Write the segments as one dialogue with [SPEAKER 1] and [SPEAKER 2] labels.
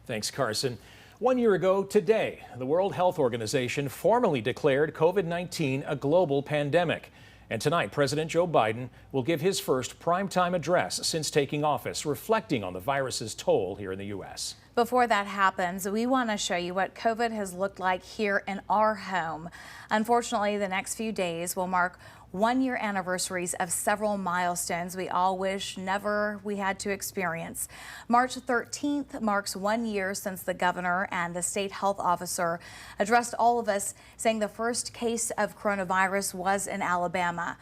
[SPEAKER 1] Thanks, Carson. 1 year ago today, the World Health Organization formally declared COVID-19 a global pandemic. And tonight, President Joe Biden will give his first primetime address since taking office, reflecting on the virus's toll here in the U.S.
[SPEAKER 2] Before that happens, we want to show you what COVID has looked like here in our home. Unfortunately, the next few days will mark 1 year anniversaries of several milestones we all wish never we had to experience. March 13th marks 1 year since the governor and the state health officer addressed all of us, saying the first case of coronavirus was in Alabama.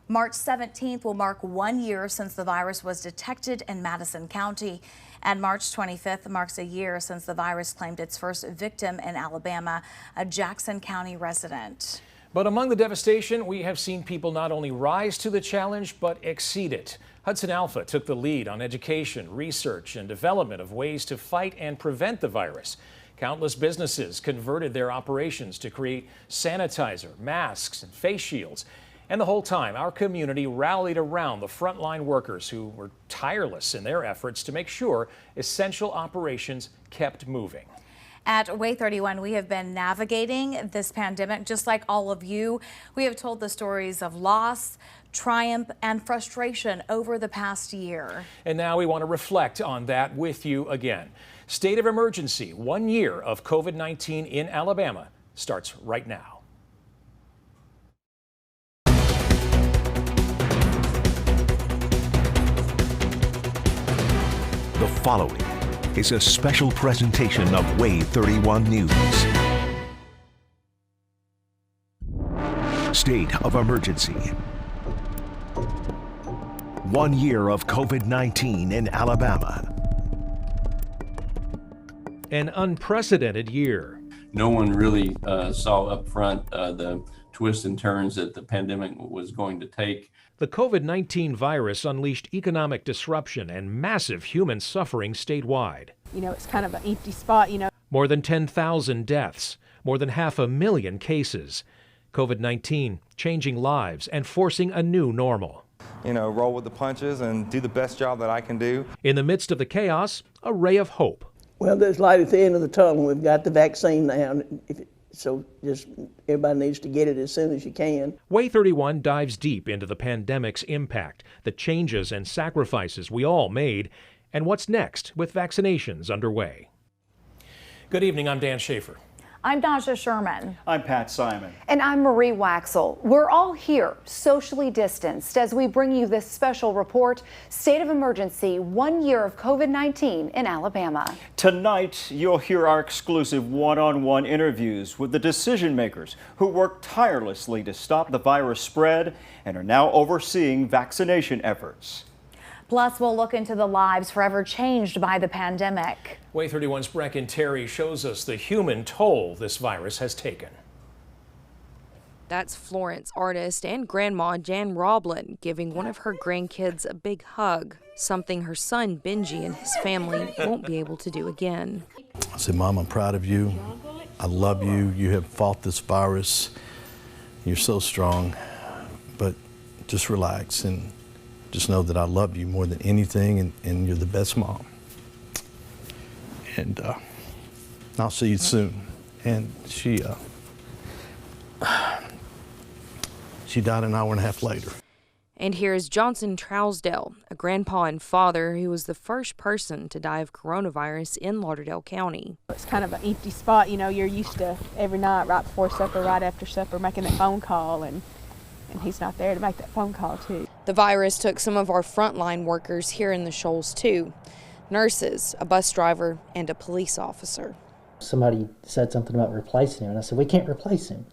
[SPEAKER 2] March 17th will mark 1 year since the virus was detected in Madison County. And March 25th marks a year since the virus claimed its first victim in Alabama, a Jackson County resident.
[SPEAKER 1] But among the devastation, we have seen people not only rise to the challenge, but exceed it. Hudson Alpha took the lead on education, research, and development of ways to fight and prevent the virus. Countless businesses converted their operations to create sanitizer, masks, and face shields. And the whole time, our community rallied around the frontline workers who were tireless in their efforts to make sure essential operations kept moving.
[SPEAKER 2] At Way 31, we have been navigating this pandemic just like all of you. We have told the stories of loss, triumph, and frustration over the past year.
[SPEAKER 1] And now we want to reflect on that with you again. State of emergency, 1 year of COVID-19 in Alabama starts right now.
[SPEAKER 3] The following is a special presentation of Way 31 News. State of emergency. 1 year of COVID-19 in Alabama.
[SPEAKER 1] An unprecedented year.
[SPEAKER 4] No one really saw up front the twists and turns that the pandemic was going to take.
[SPEAKER 1] The COVID-19 virus unleashed economic disruption and massive human suffering statewide.
[SPEAKER 5] You know, it's kind of an empty spot,
[SPEAKER 1] More than 10,000 deaths, more than 500,000 cases. COVID-19 changing lives and forcing a new normal.
[SPEAKER 6] Roll with the punches and do the best job that I can do.
[SPEAKER 1] In the midst of the chaos, a ray of hope.
[SPEAKER 7] Well, there's light at the end of the tunnel. We've got the vaccine now. So just everybody needs to get it as soon as you can.
[SPEAKER 1] Way 31 dives deep into the pandemic's impact, the changes and sacrifices we all made, and what's next with vaccinations underway. Good evening, I'm Dan Schaefer.
[SPEAKER 8] I'm Dasha Sherman.
[SPEAKER 9] I'm Pat Simon.
[SPEAKER 8] And I'm Marie Waxel. We're all here, socially distanced, as we bring you this special report, State of Emergency, 1 year of COVID-19 in Alabama.
[SPEAKER 9] Tonight, you'll hear our exclusive one-on-one interviews with the decision makers who worked tirelessly to stop the virus spread and are now overseeing vaccination efforts.
[SPEAKER 8] Plus, we'll look into the lives forever changed by the pandemic.
[SPEAKER 1] Way 31's Brecken Terry shows us the human toll this virus has taken.
[SPEAKER 10] That's Florence artist and grandma Jan Roblin giving one of her grandkids a big hug, something her son Benji and his family won't be able to do again.
[SPEAKER 11] I said, Mom, I'm proud of you. I love you. You have fought this virus. You're so strong, but just relax and just know that I love you more than anything, and you're the best mom. And I'll see you soon. And she died an hour and a half later.
[SPEAKER 10] And here's Johnson Trousdale, a grandpa and father who was the first person to die of coronavirus in Lauderdale County.
[SPEAKER 5] It's kind of an empty spot. You're used to every night, right before supper, right after supper, making that phone call, and he's not there to make that phone call, too.
[SPEAKER 10] The virus took some of our frontline workers here in the Shoals, too. Nurses, a bus driver, and a police officer.
[SPEAKER 12] Somebody said something about replacing him, and I said, we can't replace him.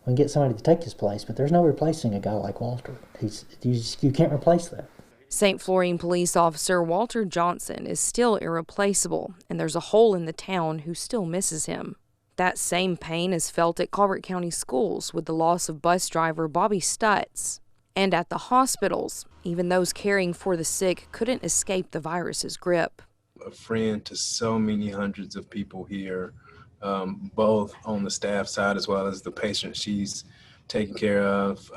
[SPEAKER 12] We can get somebody to take his place, but there's no replacing a guy like Walter. You can't replace that.
[SPEAKER 10] St. Florine police officer Walter Johnson is still irreplaceable, and there's a hole in the town who still misses him. That same pain is felt at Colbert County schools with the loss of bus driver Bobby Stutz. And at the hospitals, even those caring for the sick couldn't escape the virus's grip.
[SPEAKER 13] A friend to so many hundreds of people here, both on the staff side as well as the patients she's taken care of,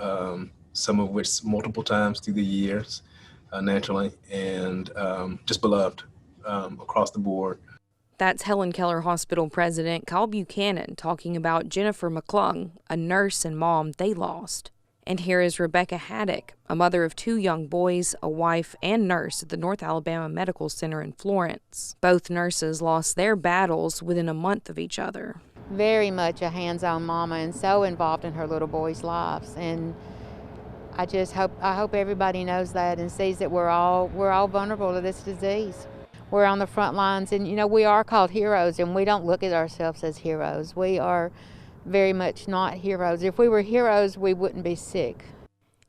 [SPEAKER 13] some of which multiple times through the years, naturally, and just beloved across the board.
[SPEAKER 10] That's Helen Keller Hospital President Kyle Buchanan talking about Jennifer McClung, a nurse and mom they lost. And here is Rebecca Haddock, a mother of 2 young boys, a wife, and nurse at the North Alabama Medical Center in Florence. Both nurses lost their battles within a month of each other.
[SPEAKER 14] Very much a hands-on mama and so involved in her little boys' lives. And I hope everybody knows that and sees that we're all vulnerable to this disease. We're on the front lines, and we are called heroes, and we don't look at ourselves as heroes. We are very much not heroes. If we were heroes, we wouldn't be sick.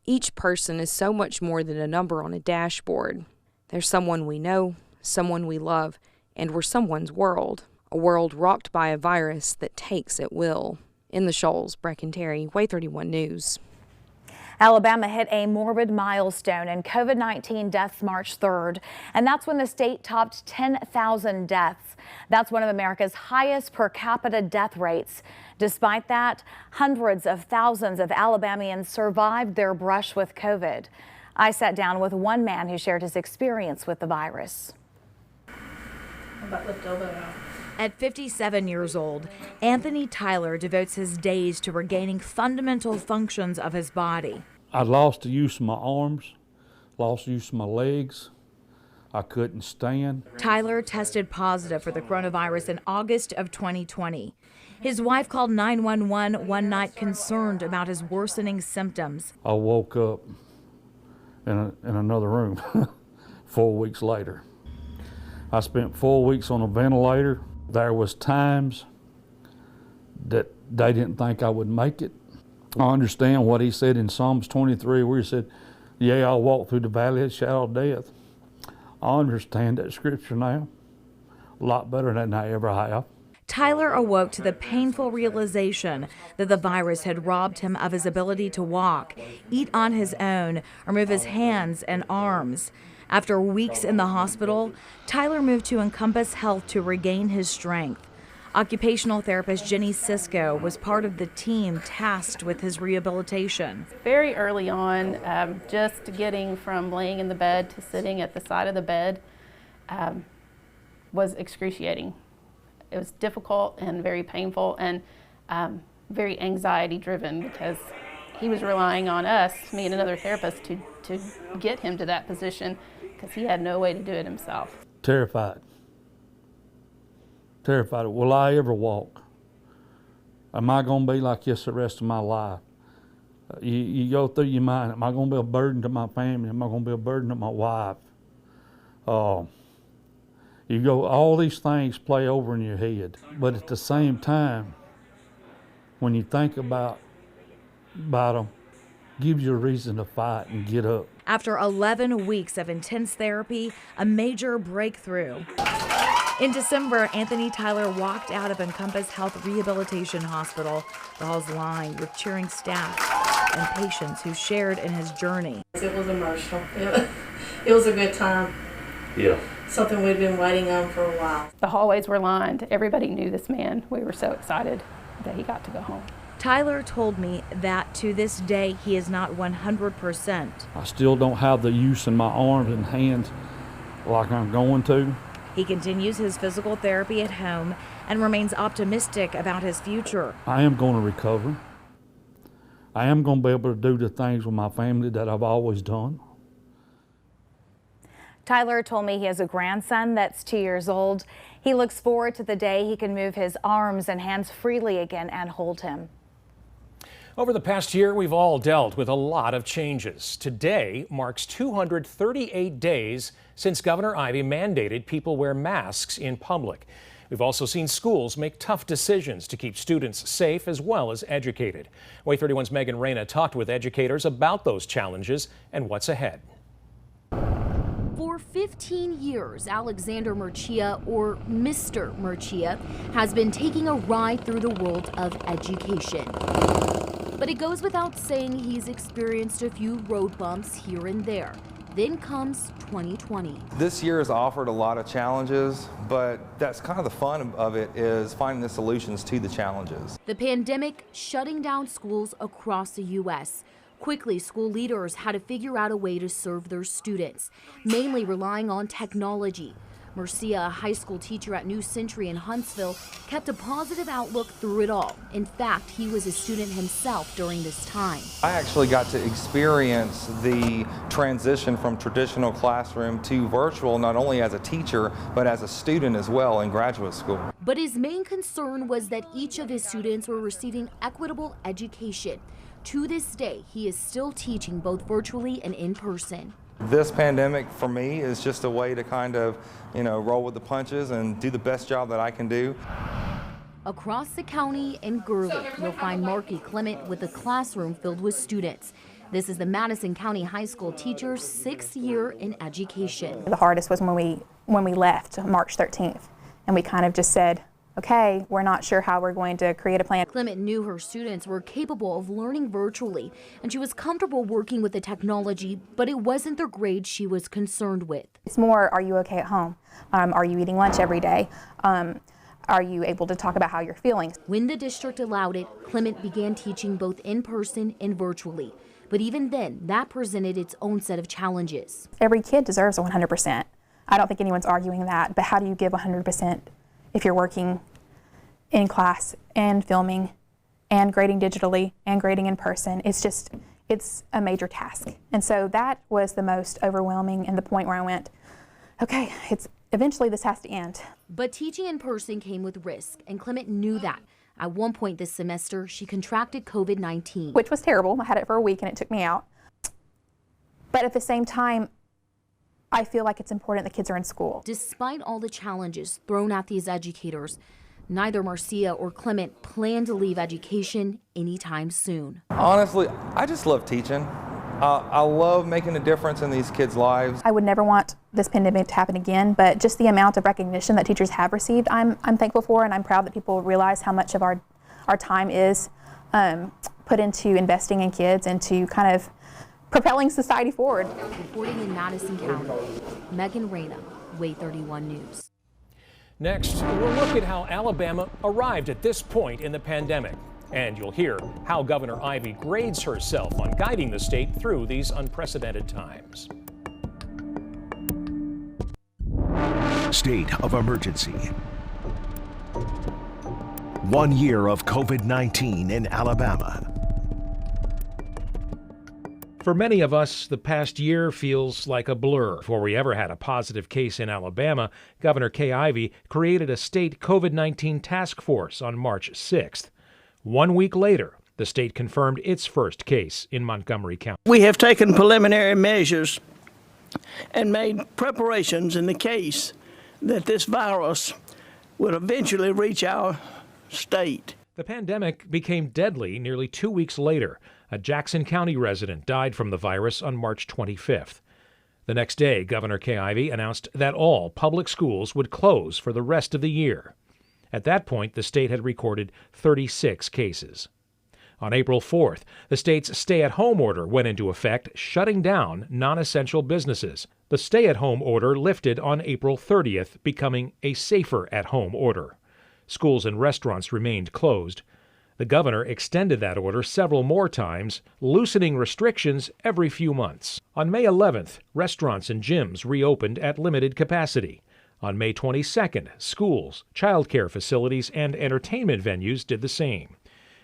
[SPEAKER 10] Each person is so much more than a number on a dashboard. They're someone we know, someone we love, and we're someone's world. A world rocked by a virus that takes at will. In the Shoals, Breck and Terry, Way 31 News.
[SPEAKER 2] Alabama hit a morbid milestone in COVID-19 deaths March 3rd, and that's when the state topped 10,000 deaths. That's one of America's highest per capita death rates. Despite that, hundreds of thousands of Alabamians survived their brush with COVID. I sat down with one man who shared his experience with the virus. At 57 years old, Anthony Tyler devotes his days to regaining fundamental functions of his body.
[SPEAKER 15] I lost the use of my arms, lost the use of my legs. I couldn't stand.
[SPEAKER 2] Tyler tested positive for the coronavirus in August of 2020. His wife called 911 one night concerned about his worsening symptoms.
[SPEAKER 15] I woke up in another room 4 weeks later. I spent 4 weeks on a ventilator. There was times that they didn't think I would make it. I understand what he said in Psalms 23 where he said, "Yea, I'll walk through the valley of the shadow of death." I understand that scripture now a lot better than I ever have.
[SPEAKER 2] Tyler awoke to the painful realization that the virus had robbed him of his ability to walk, eat on his own, or move his hands and arms. After weeks in the hospital, Tyler moved to Encompass Health to regain his strength. Occupational therapist Jenny Sisko was part of the team tasked with his rehabilitation.
[SPEAKER 16] Very early on, just getting from laying in the bed to sitting at the side of the bed was excruciating. It was difficult and very painful and very anxiety driven because he was relying on us, me and another therapist, to get him to that position because he had no way to do it himself.
[SPEAKER 15] Terrified. Terrified. Will I ever walk? Am I going to be like this the rest of my life? You go through your mind, am I going to be a burden to my family? Am I going to be a burden to my wife? You go, all these things play over in your head. But at the same time, when you think about them, gives you a reason to fight and get up.
[SPEAKER 2] After 11 weeks of intense therapy, a major breakthrough. In December, Anthony Tyler walked out of Encompass Health Rehabilitation Hospital. The halls lined with cheering staff and patients who shared in his journey.
[SPEAKER 17] It was emotional. It was a good time.
[SPEAKER 15] Yeah.
[SPEAKER 17] Something we'd been waiting on for a while.
[SPEAKER 16] The hallways were lined. Everybody knew this man. We were so excited that he got to go home.
[SPEAKER 2] Tyler told me that to this day he is not 100%.
[SPEAKER 15] I still don't have the use in my arms and hands like I'm going to.
[SPEAKER 2] He continues his physical therapy at home and remains optimistic about his future.
[SPEAKER 15] I am going to recover. I am going to be able to do the things with my family that I've always done.
[SPEAKER 2] Tyler told me he has a grandson that's 2 years old. He looks forward to the day he can move his arms and hands freely again and hold him.
[SPEAKER 1] Over the past year, we've all dealt with a lot of changes. Today marks 238 days since Governor Ivey mandated people wear masks in public. We've also seen schools make tough decisions to keep students safe as well as educated. Way 31's Megan Reyna talked with educators about those challenges and what's ahead.
[SPEAKER 18] For 15 years, Alexander Murcia, or Mr. Murcia, has been taking a ride through the world of education. But it goes without saying he's experienced a few road bumps here and there. Then comes 2020.
[SPEAKER 6] This year has offered a lot of challenges, but that's kind of the fun of it, is finding the solutions to the challenges.
[SPEAKER 18] The pandemic shutting down schools across the U.S. Quickly, school leaders had to figure out a way to serve their students, mainly relying on technology. Marcia, a high school teacher at New Century in Huntsville, kept a positive outlook through it all. In fact, he was a student himself during this time.
[SPEAKER 6] I actually got to experience the transition from traditional classroom to virtual, not only as a teacher, but as a student as well in graduate school.
[SPEAKER 18] But his main concern was that each of his students were receiving equitable education. To this day, he is still teaching both virtually and in person.
[SPEAKER 6] This pandemic for me is just a way to kind of, roll with the punches and do the best job that I can do.
[SPEAKER 18] Across the county in Gurley, you'll find Marky Clement with a classroom filled with students. This is the Madison County High School teacher's 6th year in education.
[SPEAKER 19] The hardest was when we left March 13th, and we kind of just said, okay, we're not sure how we're going to create a plan.
[SPEAKER 18] Clement knew her students were capable of learning virtually, and she was comfortable working with the technology, but it wasn't their grades she was concerned with.
[SPEAKER 19] It's more, are you okay at home? Are you eating lunch every day? Are you able to talk about how you're feeling?
[SPEAKER 18] When the district allowed it, Clement began teaching both in person and virtually. But even then, that presented its own set of challenges.
[SPEAKER 19] Every kid deserves a 100%. I don't think anyone's arguing that, but how do you give 100% if you're working in class and filming and grading digitally and grading in person? It's a major task. And so that was the most overwhelming, and the point where I went, okay, eventually this has to end.
[SPEAKER 18] But teaching in person came with risk, and Clement knew that. At one point this semester, she contracted COVID-19.
[SPEAKER 19] Which was terrible. I had it for a week and it took me out. But at the same time, I feel like it's important that kids are in school.
[SPEAKER 18] Despite all the challenges thrown at these educators, neither Marcia or Clement plan to leave education anytime soon.
[SPEAKER 6] Honestly, I just love teaching. I love making a difference in these kids' lives.
[SPEAKER 19] I would never want this pandemic to happen again, but just the amount of recognition that teachers have received, I'm thankful for, and I'm proud that people realize how much of our time is put into investing in kids and to kind of propelling society forward.
[SPEAKER 18] Reporting in Madison County, Megan Reyna, Way 31 News.
[SPEAKER 1] Next, we'll look at how Alabama arrived at this point in the pandemic. And you'll hear how Governor Ivey grades herself on guiding the state through these unprecedented times.
[SPEAKER 3] State of emergency. 1 year of COVID-19 in Alabama.
[SPEAKER 1] For many of us, the past year feels like a blur. Before we ever had a positive case in Alabama, Governor Kay Ivey created a state COVID-19 task force on March 6th. 1 week later, the state confirmed its first case in Montgomery County.
[SPEAKER 7] We have taken preliminary measures and made preparations in the case that this virus would eventually reach our state.
[SPEAKER 1] The pandemic became deadly nearly 2 weeks later. A Jackson County resident died from the virus on March 25th. The next day, Governor Kay Ivey announced that all public schools would close for the rest of the year. At that point, the state had recorded 36 cases. On April 4th, the state's stay-at-home order went into effect, shutting down non-essential businesses. The stay-at-home order lifted on April 30th, becoming a safer-at-home order. Schools and restaurants remained closed. The governor extended that order several more times, loosening restrictions every few months. On May 11th, restaurants and gyms reopened at limited capacity. On May 22nd, schools, childcare facilities, and entertainment venues did the same.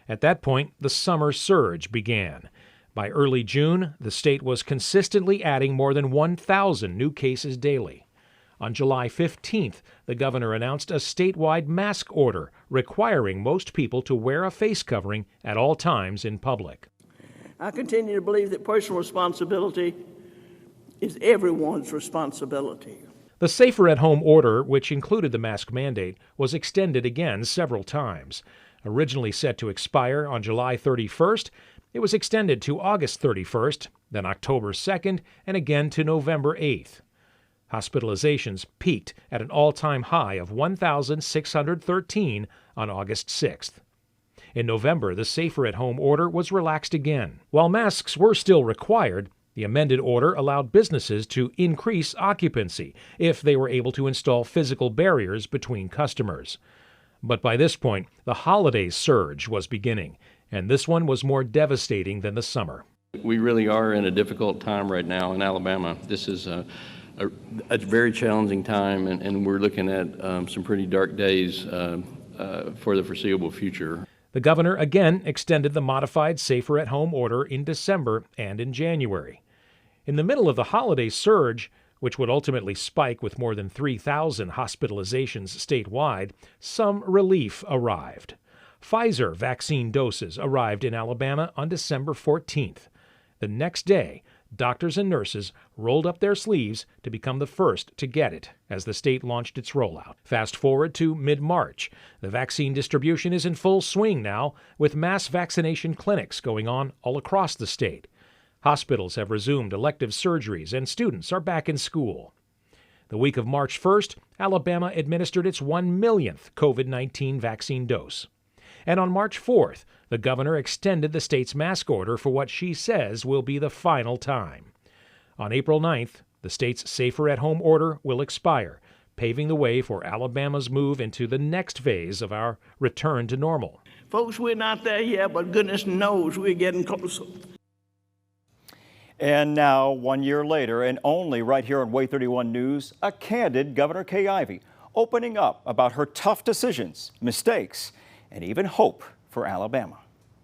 [SPEAKER 1] At that point, the summer surge began. By early June, the state was consistently adding more than 1,000 new cases daily. On July 15th, the governor announced a statewide mask order requiring most people to wear a face covering at all times in public.
[SPEAKER 7] I continue to believe that personal responsibility is everyone's responsibility.
[SPEAKER 1] The safer-at-home order, which included the mask mandate, was extended again several times. Originally set to expire on July 31st, it was extended to August 31st, then October 2nd, and again to November 8th. Hospitalizations peaked at an all-time high of 1,613 on August 6th. In November, the safer-at-home order was relaxed again. While masks were still required, the amended order allowed businesses to increase occupancy if they were able to install physical barriers between customers. But by this point, the holiday surge was beginning, and this one was more devastating than the summer.
[SPEAKER 4] We really are in a difficult time right now in Alabama. This is a very challenging time, and we're looking at some pretty dark days for the foreseeable future.
[SPEAKER 1] The governor again extended the modified safer at home order in December and in January. In the middle of the holiday surge, which would ultimately spike with more than 3,000 hospitalizations statewide, some relief arrived. Pfizer vaccine doses arrived in Alabama on December 14th. The next day, doctors and nurses rolled up their sleeves to become the first to get it as the state launched its rollout. Fast forward to mid-March. The vaccine distribution is in full swing now, with mass vaccination clinics going on all across the state. Hospitals have resumed elective surgeries and students are back in school. The week of March 1st, Alabama administered its 1 millionth COVID-19 vaccine dose. And on March 4th, the governor extended the state's mask order for what she says will be the final time. On April 9th, the state's safer at home order will expire, paving the way for Alabama's move into the next phase of our return to normal.
[SPEAKER 7] Folks, we're not there yet, but goodness knows we're getting closer.
[SPEAKER 9] And now, 1 year later, and only right here on Way 31 News, a candid Governor Kay Ivey opening up about her tough decisions, mistakes, and even hope for Alabama.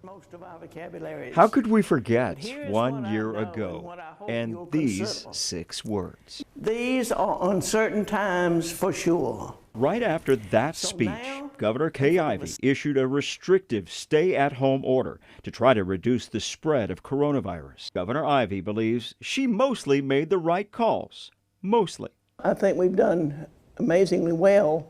[SPEAKER 7] Most of our vocabulary is,
[SPEAKER 20] how could we forget
[SPEAKER 7] here's
[SPEAKER 20] 1
[SPEAKER 7] what
[SPEAKER 20] year
[SPEAKER 7] I know
[SPEAKER 20] ago
[SPEAKER 7] and what I hope
[SPEAKER 20] and
[SPEAKER 7] you'll
[SPEAKER 20] these
[SPEAKER 7] consider.
[SPEAKER 20] 6 words?
[SPEAKER 7] These are uncertain times for sure.
[SPEAKER 20] Right after that speech, Governor Kay Ivey issued a restrictive stay-at-home order to try to reduce the spread of coronavirus. Governor Ivey believes she mostly made the right calls. Mostly.
[SPEAKER 7] I think we've done amazingly well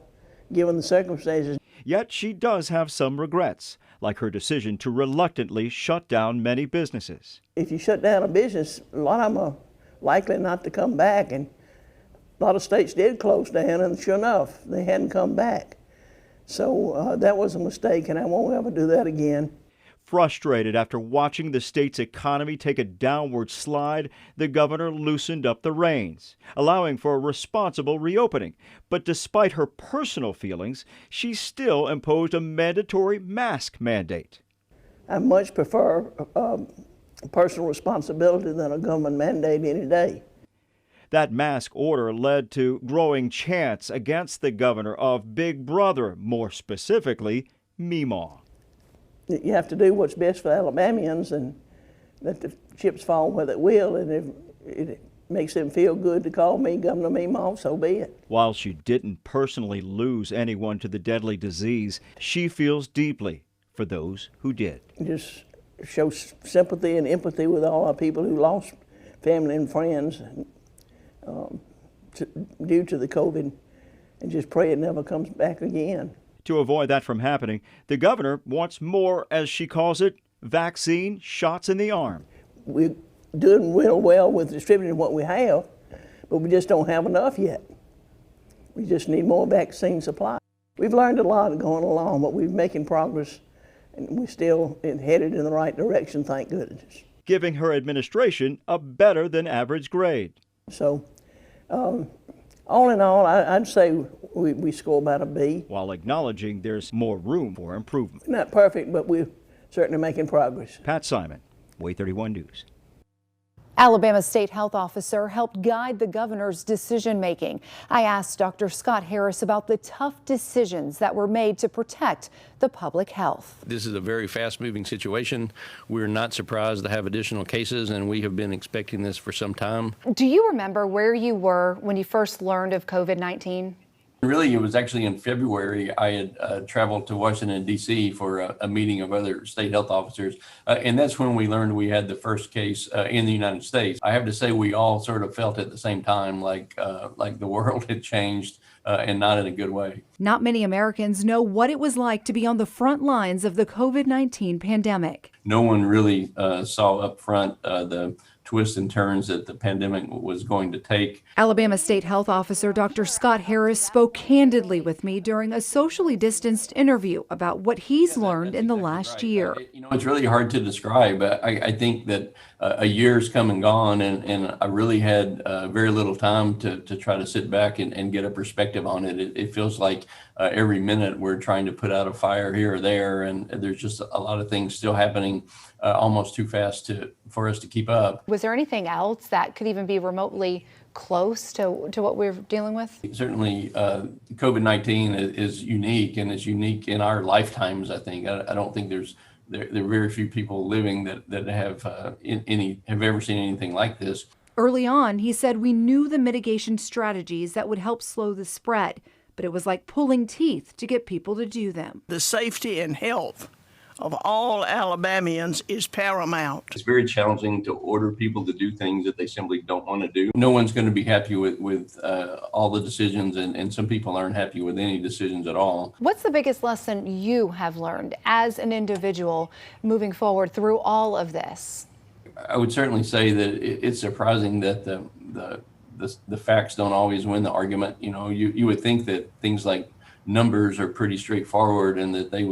[SPEAKER 7] given the circumstances.
[SPEAKER 20] Yet she does have some regrets, like her decision to reluctantly shut down many businesses.
[SPEAKER 7] If you shut down a business, a lot of them are likely not to come back, and a lot of states did close down, and sure enough, they hadn't come back. So that was a mistake, and I won't ever do that again.
[SPEAKER 20] Frustrated after watching the state's economy take a downward slide, the governor loosened up the reins, allowing for a responsible reopening. But despite her personal feelings, she still imposed a mandatory mask mandate.
[SPEAKER 7] I much prefer personal responsibility than a government mandate any day.
[SPEAKER 20] That mask order led to growing chants against the governor of Big Brother, more specifically, Meemaw.
[SPEAKER 7] You have to do what's best for Alabamians and let the chips fall where they will, and if it makes them feel good to call me Governor Meemaw, so be it.
[SPEAKER 20] While she didn't personally lose anyone to the deadly disease, she feels deeply for those who did.
[SPEAKER 7] Just show sympathy and empathy with all our people who lost family and friends due to the COVID, and just pray it never comes back again.
[SPEAKER 20] To avoid that from happening, the governor wants more, as she calls it, vaccine shots in the arm.
[SPEAKER 7] We're doing real well with distributing what we have, but we just don't have enough yet. We just need more vaccine supply. We've learned a lot going along, but we're making progress, and we're still headed in the right direction, thank goodness.
[SPEAKER 20] Giving her administration a better than average grade.
[SPEAKER 7] So, all in all, I'd say we score about a B.
[SPEAKER 20] While acknowledging there's more room for improvement.
[SPEAKER 7] Not perfect, but we're certainly making progress.
[SPEAKER 20] Pat Simon, Way 31 News.
[SPEAKER 8] Alabama State Health Officer helped guide the governor's decision-making. I asked Dr. Scott Harris about the tough decisions that were made to protect the public health.
[SPEAKER 4] This is a very fast-moving situation. We're not surprised to have additional cases, and we have been expecting this for some time.
[SPEAKER 8] Do you remember where you were when you first learned of COVID-19?
[SPEAKER 4] Really, it was actually in February. I had traveled to Washington, D.C. for a meeting of other state health officers, and that's when we learned we had the first case in the United States. I have to say we all sort of felt at the same time like the world had changed, and not in a good way.
[SPEAKER 21] Not many Americans know what it was like to be on the front lines of the COVID-19 pandemic.
[SPEAKER 4] No one really saw up front the twists and turns that the pandemic was going to take.
[SPEAKER 21] Alabama State Health Officer Dr. Scott Harris spoke candidly with me during a socially distanced interview about what he's learned in the last year.
[SPEAKER 4] You know, it's really hard to describe. I think that a year's come and gone, and I really had very little time to try to sit back and get a perspective on it. It feels like every minute we're trying to put out a fire here or there, and there's just a lot of things still happening almost too fast for us to keep up.
[SPEAKER 8] Was there anything else that could even be remotely close to what we're dealing with?
[SPEAKER 4] Certainly, COVID-19 is unique, and it's unique in our lifetimes, I think. I don't think there are very few people living that have have ever seen anything like this.
[SPEAKER 21] Early on, he said we knew the mitigation strategies that would help slow the spread, but it was like pulling teeth to get people to do them.
[SPEAKER 7] The safety and health of all Alabamians is paramount.
[SPEAKER 4] It's very challenging to order people to do things that they simply don't want to do. No one's going to be happy with all the decisions, and some people aren't happy with any decisions at all.
[SPEAKER 8] What's the biggest lesson you have learned as an individual moving forward through all of this?
[SPEAKER 4] I would certainly say that it's surprising that the facts don't always win the argument. You know, you would think that things like numbers are pretty straightforward and that they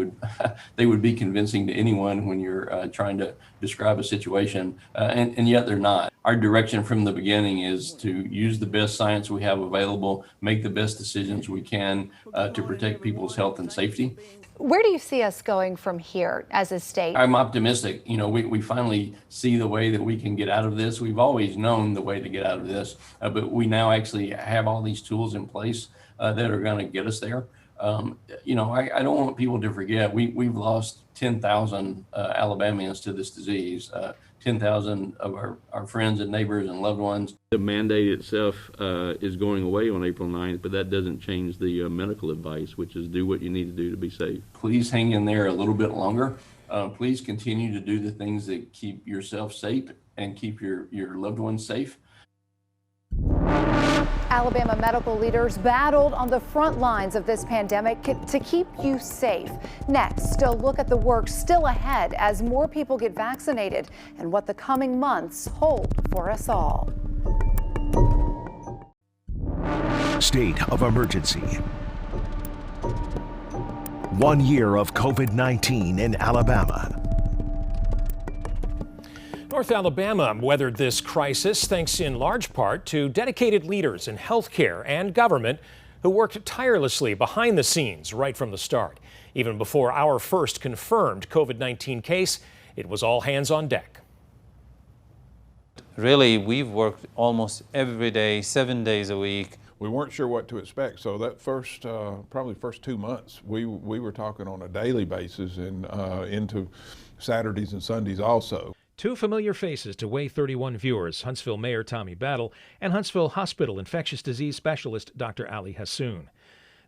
[SPEAKER 4] would be convincing to anyone when you're trying to describe a situation, and yet they're not. Our direction from the beginning is to use the best science we have available, make the best decisions we can to protect people's health and safety.
[SPEAKER 8] Where do you see us going from here as a state?
[SPEAKER 4] I'm optimistic. You know, we finally see the way that we can get out of this. We've always known the way to get out of this, but we now actually have all these tools in place that are going to get us there. You know, I don't want people to forget, we've lost 10,000 Alabamians to this disease, 10,000 of our friends and neighbors and loved ones.
[SPEAKER 11] The mandate itself is going away on April 9th, but that doesn't change the medical advice, which is do what you need to do to be safe.
[SPEAKER 4] Please hang in there a little bit longer. Please continue to do the things that keep yourself safe and keep your loved ones safe.
[SPEAKER 8] Alabama medical leaders battled on the front lines of this pandemic to keep you safe. Next, a look at the work still ahead as more people get vaccinated and what the coming months hold for us all.
[SPEAKER 3] State of emergency. 1 year of COVID-19 in Alabama.
[SPEAKER 1] North Alabama weathered this crisis thanks in large part to dedicated leaders in healthcare and government who worked tirelessly behind the scenes right from the start. Even before our first confirmed COVID-19 case, it was all hands on deck.
[SPEAKER 22] Really, we've worked almost every day, 7 days a week.
[SPEAKER 23] We weren't sure what to expect, so that probably first 2 months, we were talking on a daily basis and into Saturdays and Sundays also.
[SPEAKER 1] Two familiar faces to WAY 31 viewers, Huntsville Mayor Tommy Battle and Huntsville Hospital infectious disease specialist Dr. Ali Hassoun.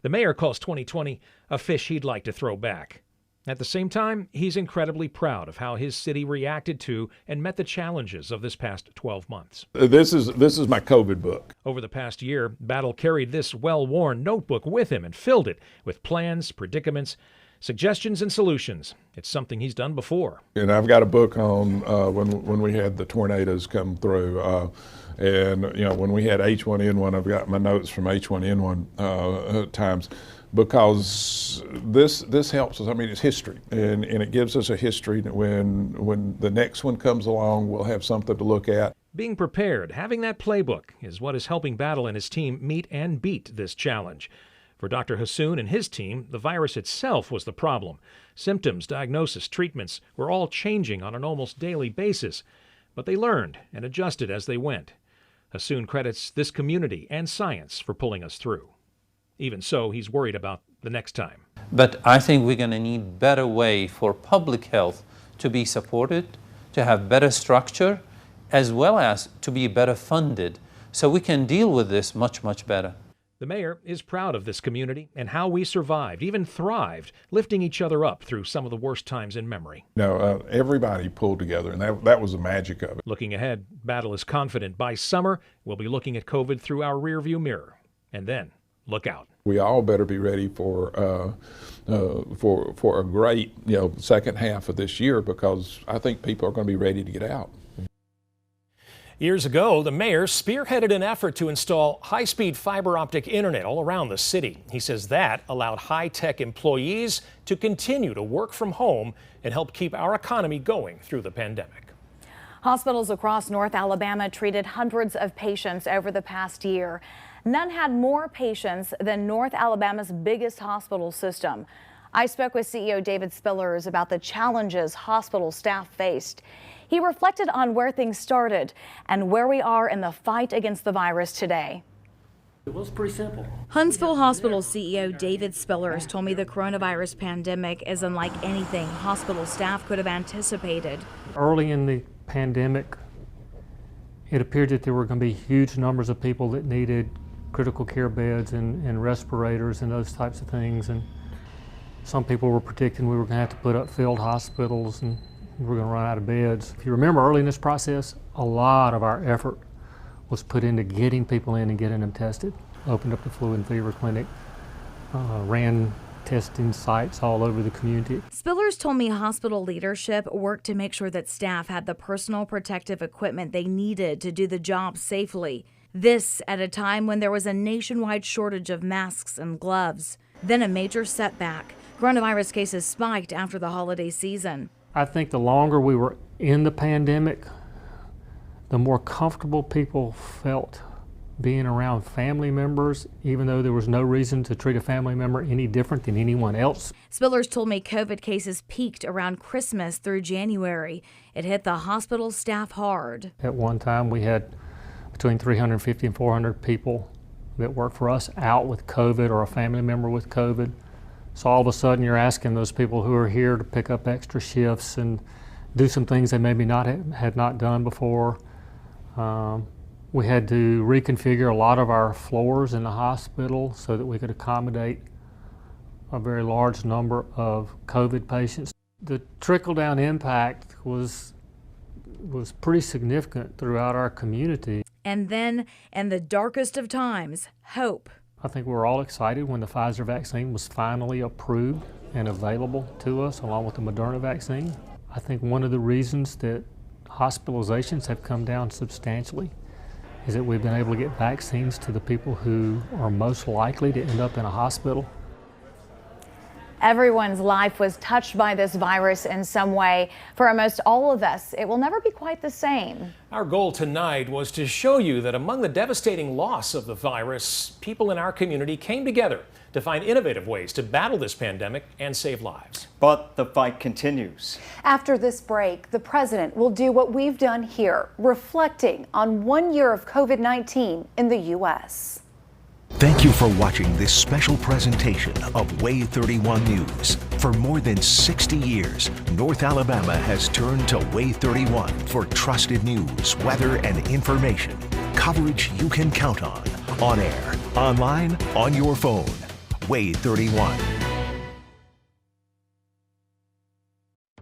[SPEAKER 1] The mayor calls 2020 a fish he'd like to throw back. At the same time, he's incredibly proud of how his city reacted to and met the challenges of this past 12 months.
[SPEAKER 23] This is my COVID book.
[SPEAKER 1] Over the past year, Battle carried this well-worn notebook with him and filled it with plans, predicaments, suggestions and solutions. It's something he's done before.
[SPEAKER 23] And I've got a book on when we had the tornadoes come through. And you know, when we had H1N1, I've got my notes from H1N1 times, because this helps us. I mean, it's history, and it gives us a history. When the next one comes along, we'll have something to look at.
[SPEAKER 1] Being prepared, having that playbook, is what is helping Battle and his team meet and beat this challenge. For Dr. Hassoun and his team, the virus itself was the problem. Symptoms, diagnosis, treatments were all changing on an almost daily basis, but they learned and adjusted as they went. Hassoun credits this community and science for pulling us through. Even so, he's worried about the next time.
[SPEAKER 22] But I think we're going to need better way for public health to be supported, to have better structure, as well as to be better funded, so we can deal with this much, much better.
[SPEAKER 1] The mayor is proud of this community and how we survived, even thrived, lifting each other up through some of the worst times in memory.
[SPEAKER 23] Everybody pulled together, and that was the magic of it.
[SPEAKER 1] Looking ahead, Battle is confident by summer we'll be looking at COVID through our rearview mirror. And then, look out.
[SPEAKER 23] We all better be ready for a great second half of this year, because I think people are going to be ready to get out.
[SPEAKER 1] Years ago, the mayor spearheaded an effort to install high-speed fiber optic internet all around the city. He says that allowed high-tech employees to continue to work from home and help keep our economy going through the pandemic.
[SPEAKER 2] Hospitals across North Alabama treated hundreds of patients over the past year. None had more patients than North Alabama's biggest hospital system.
[SPEAKER 5] I spoke with CEO David Spillers about the challenges hospital staff faced. He reflected on where things started and where we are in the fight against the virus today.
[SPEAKER 12] It was pretty simple.
[SPEAKER 2] Huntsville Hospital CEO David Spillers told me the coronavirus pandemic is unlike anything hospital staff could have anticipated.
[SPEAKER 12] Early in the pandemic, it appeared that there were going to be huge numbers of people that needed critical care beds and respirators and those types of things. And some people were predicting we were going to have to put up field hospitals and we were going to run out of beds. If you remember early in this process, a lot of our effort was put into getting people in and getting them tested. Opened up the flu and fever clinic, ran testing sites all over the community.
[SPEAKER 2] Spillers told me hospital leadership worked to make sure that staff had the personal protective equipment they needed to do the job safely. This at a time when there was a nationwide shortage of masks and gloves. Then a major setback. Coronavirus cases spiked after the holiday season.
[SPEAKER 12] I think the longer we were in the pandemic, the more comfortable people felt being around family members, even though there was no reason to treat a family member any different than anyone else.
[SPEAKER 2] Spillers told me COVID cases peaked around Christmas through January. It hit the hospital staff hard.
[SPEAKER 12] At one time, we had between 350 and 400 people that worked for us out with COVID or a family member with COVID. So all of a sudden, you're asking those people who are here to pick up extra shifts and do some things they maybe had not done before. We had to reconfigure a lot of our floors in the hospital so that we could accommodate a very large number of COVID patients. The trickle-down impact was pretty significant throughout our community.
[SPEAKER 2] And then, in the darkest of times, hope.
[SPEAKER 12] I think we were all excited when the Pfizer vaccine was finally approved and available to us, along with the Moderna vaccine. I think one of the reasons that hospitalizations have come down substantially is that we've been able to get vaccines to the people who are most likely to end up in a hospital.
[SPEAKER 5] Everyone's life was touched by this virus in some way. For almost all of us, it will never be quite the same.
[SPEAKER 1] Our goal tonight was to show you that among the devastating loss of the virus, people in our community came together to find innovative ways to battle this pandemic and save lives.
[SPEAKER 9] But the fight continues.
[SPEAKER 8] After this break, the president will do what we've done here, reflecting on 1 year of COVID-19 in the U.S.
[SPEAKER 3] Thank you for watching this special presentation of Way 31 News. For more than 60 years, North Alabama has turned to Way 31 for trusted news, weather, and information. Coverage you can count on air, online, on your phone. Way 31.